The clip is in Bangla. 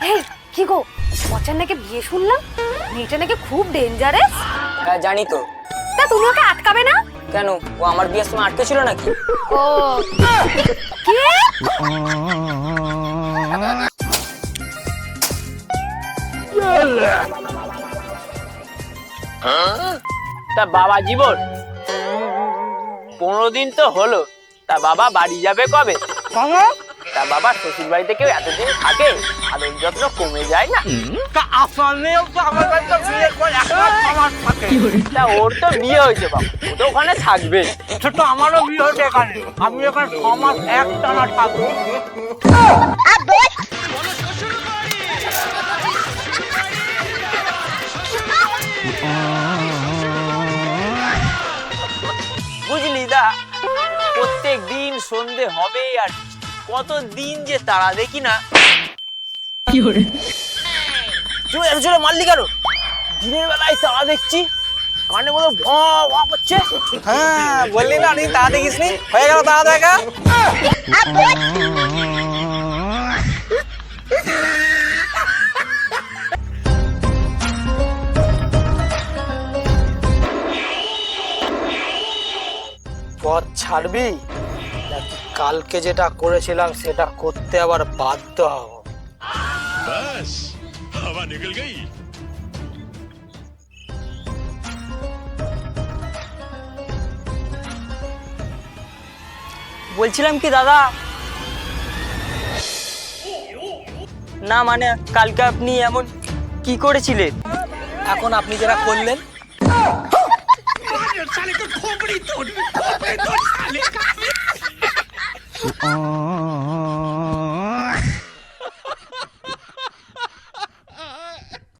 এই কি গো, পচার নাকি বিয়ে শুনলাম, মেয়েটা নাকি খুব ডেঞ্জারাস। হ্যাঁ জানি তো। তা তুমি ওকে আটকাবে না? কেন, ও আমার বিয়ের সময় আটকে ছিল নাকি? ও কি? তা বাবা জীবন 15 দিন তো হলো, তা বাবা বাড়ি যাবে কবে? তা বাবা শ্বশুর বাড়িতে কেউ এতদিন থাকে, আদর যত্ন কমে যায় না? তা ওর তো বিয়ে হয়েছে বাবা, ও তো ওখানে থাকবে। ছোট আমারও বিয়ে হয়েছে এখানে, আমি এখানে 6 মাস একটানা থাকবো। বুঝলি দা, প্রত্যেক দিন সন্ধে হবে আর কত দিন যে তারা দেখি না। তুই এত জোরে মারলি কেন? দিনের বেলায় তারা দেখছি, কানে মতো ভ ভ করছে। হ্যাঁ বললি না, তুই তারা দেখিস নি, হয়ে গেল তারা দেখা। পথ ছাড়বি নাকি কালকে যেটা করেছিলাম সেটা করতে আবার বাধ্য হব? बस हवा निकल गई। বলছিলাম কি দাদা, না মানে কালকে আপনি এমন কি করেছিলেন? এখন আপনি যেটা করলেন, साले का खोपड़ी तोड़ साले का।